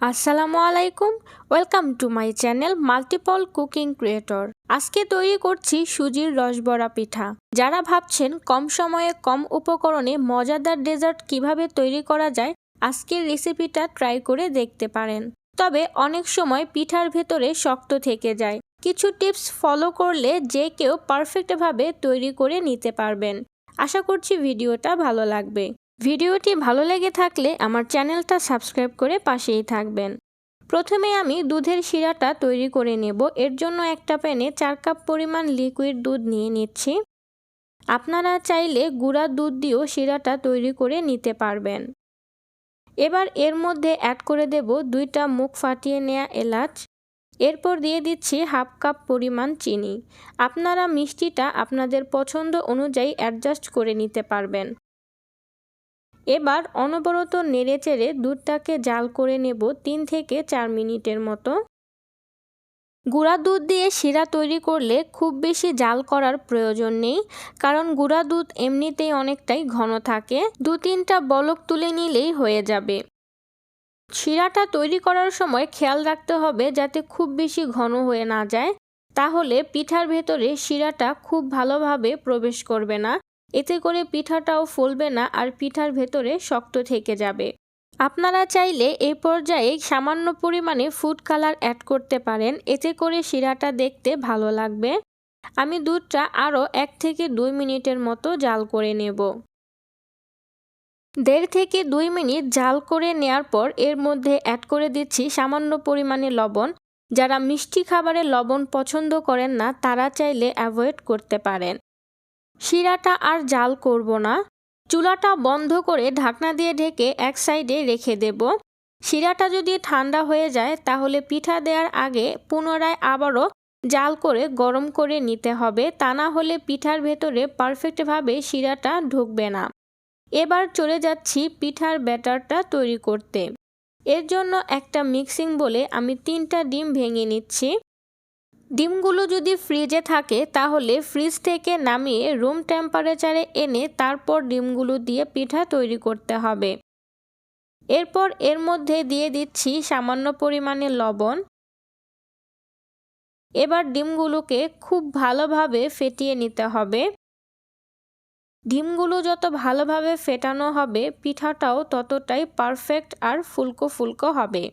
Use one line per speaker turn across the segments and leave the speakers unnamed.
আসসালামু আলাইকুম, welcome to my channel multiple cooking creator. আজকে তৈরি করছি সুজির রসবরা পিঠা। যারা ভাবছেন কম সময়ে কম উপকরণে মজাদার ডেজার্ট কিভাবে তৈরি করা যায়, আজকের রেসিপিটা ট্রাই করে দেখতে পারেন। তবে অনেক সময় পিঠার ভেতরে শক্ত থেকে যায়। কিছু টিপস ফলো করলে যে কেউ পারফেক্টভাবে তৈরি করে নিতে পারবেন। আশা করছি ভিডিওটা ভালো লাগবে। ভিডিওটি ভালো লেগে থাকলে আমার চ্যানেলটা সাবস্ক্রাইব করে পাশেই থাকবেন। প্রথমে আমি দুধের শিরাটা তৈরি করে নেব। এর জন্য একটা প্যানে 4 কাপ পরিমাণ লিকুইড দুধ নিয়ে নিচ্ছি। আপনারা চাইলে গুঁড়া দুধ দিয়েও শিরাটা তৈরি করে নিতে পারবেন। এবার এর মধ্যে অ্যাড করে দেব 2টা মুখ ফাটিয়ে নেওয়া এলাচ। এরপর দিয়ে দিচ্ছি 1/2 কাপ পরিমাণ চিনি। আপনারা মিষ্টিটা আপনাদের পছন্দ অনুযায়ী অ্যাডজাস্ট করে নিতে পারবেন। এবার অনবরত নেড়েচেড়ে দুধটাকে জাল করে নেব 3 থেকে 4 মিনিটের মতো। গুঁড়া দুধ দিয়ে শিরা তৈরি করলে খুব বেশি জাল করার প্রয়োজন নেই, কারণ গুঁড়া দুধ এমনিতেই অনেকটাই ঘন থাকে। 2-3টা বলক তুলে নিলেই হয়ে যাবে। শিরাটা তৈরি করার সময় খেয়াল রাখতে হবে যাতে খুব বেশি ঘন হয়ে না যায়, তাহলে পিঠার ভেতরে শিরাটা খুব ভালোভাবে প্রবেশ করবে না। এতে করে পিঠাটাও ফুলবে না আর পিঠার ভেতরে শক্ত থেকে যাবে। আপনারা চাইলে এই পর্যায়ে সামান্য পরিমাণে ফুড কালার অ্যাড করতে পারেন, এতে করে শিরাটা দেখতে ভালো লাগবে। আমি দুধটা আরও 1 থেকে 2 মিনিটের মতো জাল করে নেব। 1.5 থেকে 2 মিনিট জাল করে নেওয়ার পর এর মধ্যে অ্যাড করে দিচ্ছি সামান্য পরিমাণে লবণ। যারা মিষ্টি খাবারে লবণ পছন্দ করেন না তারা চাইলে অ্যাভয়েড করতে পারেন। শিরাটা আর জাল করব না। চুলাটা বন্ধ করে ঢাকনা দিয়ে ঢেকে এক সাইডে রেখে দেব। শিরাটা যদি ঠান্ডা হয়ে যায় তাহলে পিঠা দেওয়ার আগে পুনরায় আবারও জাল করে গরম করে নিতে হবে, তা না হলে পিঠার ভেতরে পারফেক্টভাবে শিরাটা ঢুকবে না। এবার চলে যাচ্ছি পিঠার ব্যাটারটা তৈরি করতে। এর জন্য একটা মিক্সিং বলে আমি 3টা ডিম ভেঙে নিচ্ছি। ডিমগুলো যদি ফ্রিজে থাকে তাহলে ফ্রিজ থেকে নামিয়ে রুম টেম্পারেচারে এনে তারপর ডিমগুলো দিয়ে পিঠা তৈরি করতে হবে। এরপর এর মধ্যে দিয়ে দিচ্ছি সামান্য পরিমাণে লবণ। এবার ডিমগুলোকে খুব ভালোভাবে ফেটিয়ে নিতে হবে। ডিমগুলো যত ভালোভাবে ফেটানো হবে পিঠাটাও ততটাই পারফেক্ট আর ফুলকো ফুলকো হবে।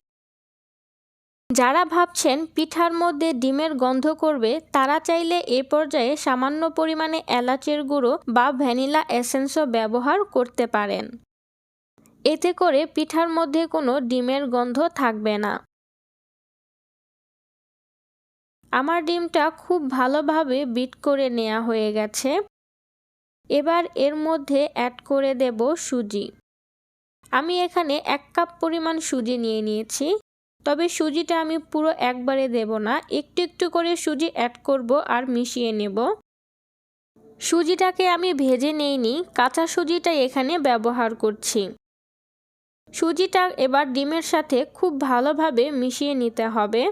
যারা ভাবছেন পিঠার মধ্যে ডিমের গন্ধ করবে তারা চাইলে এ পর্যায়ে সামান্য পরিমাণে এলাচের গুঁড়ো বা ভ্যানিলা এসেন্সও ব্যবহার করতে পারেন। এতে করে পিঠার মধ্যে কোনো ডিমের গন্ধ থাকবে না। আমার ডিমটা খুব ভালোভাবে বিট করে নেওয়া হয়ে গেছে। এবার এর মধ্যে অ্যাড করে দেব সুজি। আমি এখানে 1 কাপ পরিমাণ সুজি নিয়ে নিয়েছি। তবে সুজিটা আমি পুরো একবারে দেব না, একটু একটু করে সুজি অ্যাড করব আর মিশিয়ে নেব। সুজিটাকে আমি ভেজে নেইনি, কাঁচা সুজিটা এখানে ব্যবহার করছি। সুজিটা এবার ডিমের সাথে খুব ভালোভাবে মিশিয়ে নিতে হবে।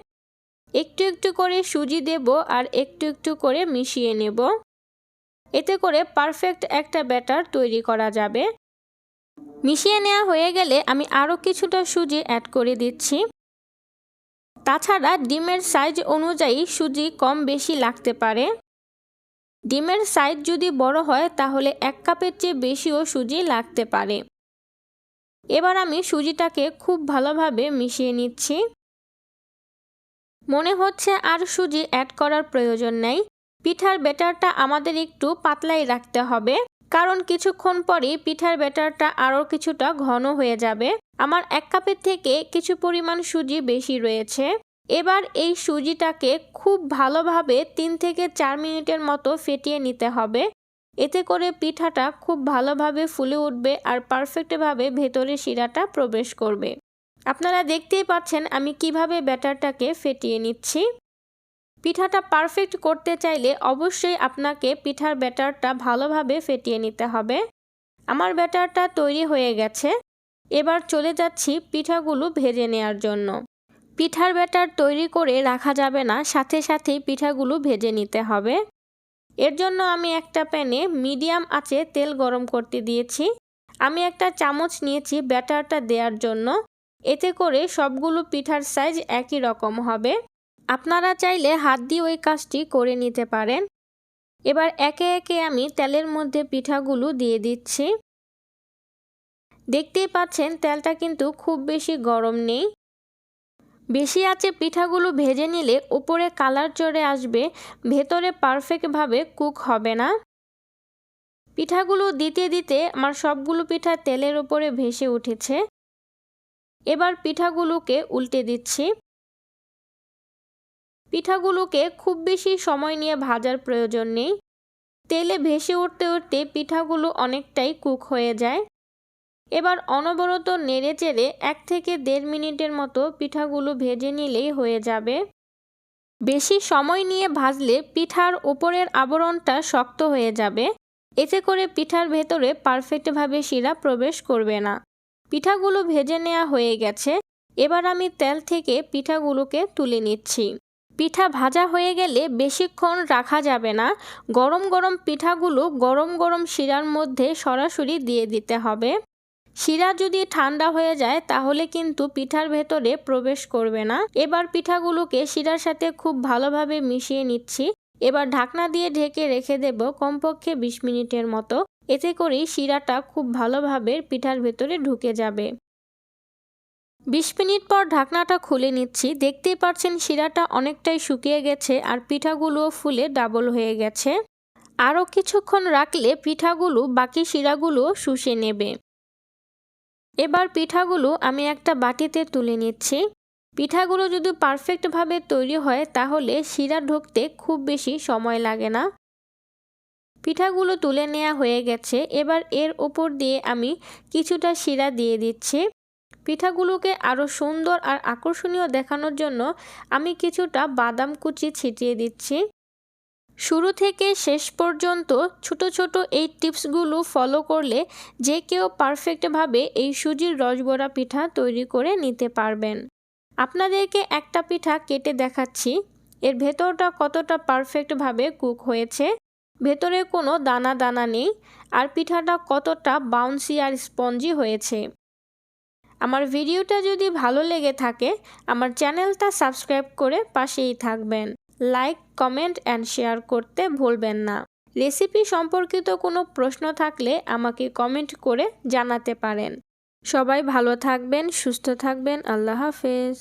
একটু একটু করে সুজি দেব আর একটু একটু করে মিশিয়ে নেব। এতে করে পারফেক্ট একটা ব্যাটার তৈরি করা যাবে। মিশিয়ে নেওয়া হয়ে গেলে আমি আরও কিছুটা সুজি অ্যাড করে দিচ্ছি। তাছাড়া ডিমের সাইজ অনুযায়ী সুজি কম বেশি লাগতে পারে। ডিমের সাইজ যদি বড় হয় তাহলে 1 কাপের চেয়ে বেশিও সুজি লাগতে পারে। এবার আমি সুজিটাকে খুব ভালোভাবে মিশিয়ে নিচ্ছি। মনে হচ্ছে আর সুজি অ্যাড করার প্রয়োজন নেই। পিঠার ব্যাটারটা আমাদের একটু পাতলাই রাখতে হবে, কারণ কিছুক্ষণ পরেই পিঠার ব্যাটারটা আরও কিছুটা ঘন হয়ে যাবে। আমার 1 কাপের থেকে কিছু পরিমাণ সুজি বেশি রয়েছে। এবার এই সুজিটাকে খুব ভালোভাবে 3 থেকে 4 মিনিটের মতো ফেটিয়ে নিতে হবে। এতে করে পিঠাটা খুব ভালোভাবে ফুলে উঠবে আর পারফেক্টভাবে ভেতরে শিরাটা প্রবেশ করবে। আপনারা দেখতেই পাচ্ছেন আমি কিভাবে ব্যাটারটাকে ফেটিয়ে নিচ্ছি। পিঠাটা পারফেক্ট করতে চাইলে অবশ্যই আপনাকে পিঠার ব্যাটারটা ভালোভাবে ফেটিয়ে নিতে হবে। আমার ব্যাটারটা তৈরি হয়ে গেছে। এবার চলে যাচ্ছি পিঠাগুলো ভেজে নেওয়ার জন্য। পিঠার ব্যাটার তৈরি করে রাখা যাবে না, সাথে সাথেই পিঠাগুলো ভেজে নিতে হবে। এর জন্য আমি একটা প্যানে মিডিয়াম আঁচে তেল গরম করতে দিয়েছি। আমি একটা চামচ নিয়েছি ব্যাটারটা দেওয়ার জন্য। এতে করে সবগুলো পিঠার সাইজ একই রকম হবে। আপনারা চাইলে হাত দিয়ে ওই কাজটি করে নিতে পারেন। এবার একে একে আমি তেলের মধ্যে পিঠাগুলো দিয়ে দিচ্ছি। দেখতেই পাচ্ছেন তেলটা কিন্তু খুব বেশি গরম নেই। বেশি আঁচে পিঠাগুলো ভেজে নিলে উপরে কালার চড়ে আসবে, ভেতরে পারফেক্টভাবে কুক হবে না। পিঠাগুলো দিতে দিতে আমার সবগুলো পিঠা তেলের উপরে ভেসে উঠেছে। এবার পিঠাগুলোকে উল্টে দিচ্ছি। পিঠাগুলোকে খুব বেশি সময় নিয়ে ভাজার প্রয়োজন নেই। তেলে ভেসে উঠতে উঠতে পিঠাগুলো অনেকটাই কুক হয়ে যায়। এবার অনবরত নেড়েচেড়ে 1 থেকে 1.5 মিনিটের মতো পিঠাগুলো ভেজে নিলেই হয়ে যাবে। বেশি সময় নিয়ে ভাজলে পিঠার উপরের আবরণটা শক্ত হয়ে যাবে। এতে করে পিঠার ভেতরে পারফেক্টভাবে শিরা প্রবেশ করবে না। পিঠাগুলো ভেজে নেওয়া হয়ে গেছে। এবার আমি তেল থেকে পিঠাগুলোকে তুলে নিচ্ছি। পিঠা ভাজা হয়ে গেলে বেশিক্ষণ রাখা যাবে না। গরম গরম পিঠাগুলো গরম গরম শিরার মধ্যে সরাসরি দিয়ে দিতে হবে। শিরা যদি ঠান্ডা হয়ে যায় তাহলে কিন্তু পিঠার ভেতরে প্রবেশ করবে না। এবার পিঠাগুলোকে শিরার সাথে খুব ভালোভাবে মিশিয়ে নিচ্ছি। এবার ঢাকনা দিয়ে ঢেকে রেখে দেব কমপক্ষে 20 মিনিটের মতো। এতে করেই শিরাটা খুব ভালোভাবে পিঠার ভেতরে ঢুকে যাবে। 20 মিনিট পর ঢাকনাটা খুলে নিচ্ছি। দেখতেই পাচ্ছেন শিরাটা অনেকটাই শুকিয়ে গেছে আর পিঠাগুলোও ফুলে ডাবল হয়ে গেছে। আরও কিছুক্ষণ রাখলে পিঠাগুলো বাকি শিরাগুলো শুষে নেবে। এবার পিঠাগুলো আমি একটা বাটিতে তুলে নিচ্ছি। পিঠাগুলো যদি পারফেক্টভাবে তৈরি হয় তাহলে শিরা ঢুকতে খুব বেশি সময় লাগে না। পিঠাগুলো তুলে নেওয়া হয়ে গেছে। এবার এর উপর দিয়ে আমি কিছুটা শিরা দিয়ে দিচ্ছি। পিঠাগুলোকে আরও সুন্দর আর আকর্ষণীয় দেখানোর জন্য আমি কিছুটা বাদাম কুচি ছিটিয়ে দিচ্ছি। শুরু থেকে শেষ পর্যন্ত ছোট ছোট এই টিপসগুলো ফলো করলে যে কেউ পারফেক্টভাবে এই সুজির রসবড়া পিঠা তৈরি করে নিতে পারবেন। আপনাদেরকে একটা পিঠা কেটে দেখাচ্ছি। এর ভেতরটা কতটা পারফেক্টভাবে কুক হয়েছে। ভেতরে কোনো দানা দানা নেই আর পিঠাটা কতটা বাউন্সি আর স্পঞ্জি হয়েছে। আমার ভিডিওটা যদি ভালো লেগে থাকে আমার চ্যানেলটা সাবস্ক্রাইব করে পাশেই থাকবেন। লাইক, কমেন্ট অ্যান্ড শেয়ার করতে ভুলবেন না। রেসিপি সম্পর্কিত কোনো প্রশ্ন থাকলে আমাকে কমেন্ট করে জানাতে পারেন। সবাই ভালো থাকবেন, সুস্থ থাকবেন। আল্লাহ হাফেজ।